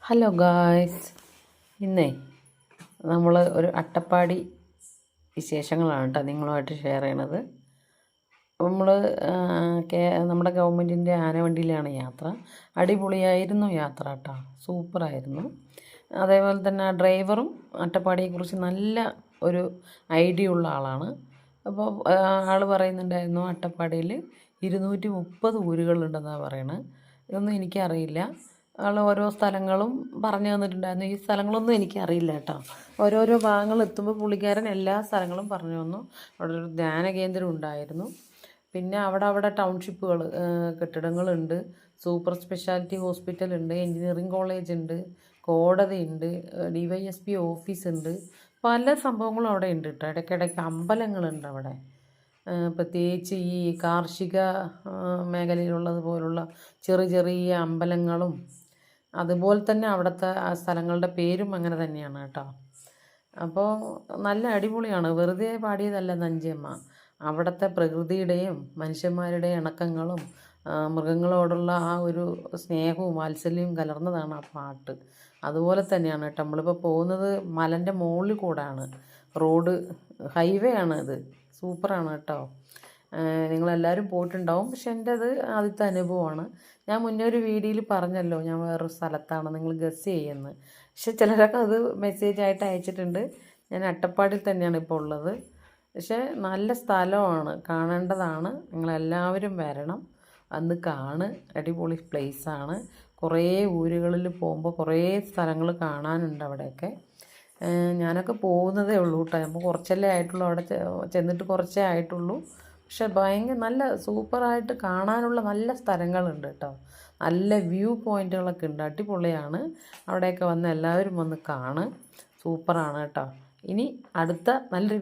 Hello guys, ഇന്നേ നമ്മൾ ഒരു അട്ടപ്പാടി വിശേഷങ്ങളാണ് കേട്ടോ നിങ്ങളുമായിട്ട് ഷെയർ ചെയ്യണത്. നമ്മൾ നമ്മുടെ ഗവൺമെൻറ്റിൻ്റെ ആനവണ്ടിയിലാണ് യാത്ര. അടിപൊളിയായിരുന്നു യാത്ര കേട്ടോ, സൂപ്പറായിരുന്നു. അതേപോലെ തന്നെ ആ ഡ്രൈവറും അട്ടപ്പാടിയെക്കുറിച്ച് നല്ല ഒരു ഐഡിയ ഉള്ള ആളാണ്. അപ്പോൾ ആൾ പറയുന്നുണ്ടായിരുന്നു അട്ടപ്പാടിയിൽ 230 ഊരുകളുണ്ടെന്നാണ് പറയണത്. ഇതൊന്നും എനിക്കറിയില്ല. ആൾ ഓരോ സ്ഥലങ്ങളും പറഞ്ഞു തന്നിട്ടുണ്ടായിരുന്നു. ഈ സ്ഥലങ്ങളൊന്നും എനിക്കറിയില്ല കേട്ടോ. ഓരോരോ ഭാഗങ്ങൾ എത്തുമ്പോൾ പുള്ളിക്കാരൻ എല്ലാ സ്ഥലങ്ങളും പറഞ്ഞു തന്നു. അവിടെ ഒരു ധ്യാന കേന്ദ്രം ഉണ്ടായിരുന്നു. പിന്നെ അവിടെ ടൗൺഷിപ്പുകൾ, കെട്ടിടങ്ങളുണ്ട്, സൂപ്പർ സ്പെഷ്യാലിറ്റി ഹോസ്പിറ്റലുണ്ട്, എൻജിനീയറിംഗ് കോളേജ് ഉണ്ട്, കോടതിയുണ്ട്, DYSP ഓഫീസുണ്ട്. പല സംഭവങ്ങളും അവിടെ ഉണ്ട് കേട്ടോ. ഇടയ്ക്കിടയ്ക്ക് അമ്പലങ്ങളുണ്ട് അവിടെ. പ്രത്യേകിച്ച് ഈ കാർഷിക മേഖലയിലുള്ളത് പോലുള്ള ചെറിയ അമ്പലങ്ങളും, അതുപോലെ തന്നെ അവിടുത്തെ ആ സ്ഥലങ്ങളുടെ പേരും അങ്ങനെ തന്നെയാണ് കേട്ടോ. അപ്പോൾ നല്ല അടിപൊളിയാണ്. വെറുതെ പാടിയതല്ല നഞ്ചിയമ്മ. അവിടുത്തെ പ്രകൃതിയുടെയും മനുഷ്യന്മാരുടെയും ഇണക്കങ്ങളും മൃഗങ്ങളോടുള്ള ആ ഒരു സ്നേഹവും വാത്സല്യവും കലർന്നതാണ് ആ പാട്ട്. അതുപോലെ തന്നെയാണ് കേട്ടോ. നമ്മളിപ്പോൾ പോകുന്നത് മലൻ്റെ മുകളിൽ കൂടാണ്. റോഡ് ഹൈവേ ആണ് ഇത്. സൂപ്പറാണ് കേട്ടോ. നിങ്ങളെല്ലാവരും പോയിട്ടുണ്ടാവും. പക്ഷെ എൻ്റെ അത് ആദ്യത്തെ അനുഭവമാണ്. ഞാൻ മുന്നേ ഒരു വീഡിയോയിൽ പറഞ്ഞല്ലോ ഞാൻ വേറൊരു സ്ഥലത്താണ്, നിങ്ങൾ ഗസ് ചെയ്യുന്നത്. പക്ഷെ ചിലരൊക്കെ അത് മെസ്സേജായിട്ട് അയച്ചിട്ടുണ്ട്. ഞാൻ അട്ടപ്പാടിയിൽ തന്നെയാണ് ഇപ്പോൾ ഉള്ളത്. പക്ഷേ നല്ല സ്ഥലമാണ്, കാണേണ്ടതാണ്. നിങ്ങളെല്ലാവരും വരണം, അന്ന് അടിപൊളി പ്ലേസാണ്. കുറേ ഊരുകളിൽ പോകുമ്പോൾ കുറേ സ്ഥലങ്ങൾ കാണാനുണ്ട് അവിടെയൊക്കെ. ഞാനൊക്കെ പോകുന്നതേ ഉള്ളൂ കേട്ടോ. അപ്പോൾ കുറച്ചല്ലേ ആയിട്ടുള്ളൂ, അവിടെ ചെന്നിട്ട് കുറച്ചേ ആയിട്ടുള്ളൂ. പക്ഷെ ഭയങ്കര നല്ല സൂപ്പറായിട്ട് കാണാനുള്ള നല്ല സ്ഥലങ്ങളുണ്ട് കേട്ടോ. നല്ല വ്യൂ പോയിൻറ്റുകളൊക്കെ ഉണ്ട്, അടിപൊളിയാണ്. അവിടെയൊക്കെ വന്ന് എല്ലാവരും വന്ന് സൂപ്പറാണ് കേട്ടോ. ഇനി അടുത്ത നല്ലൊരു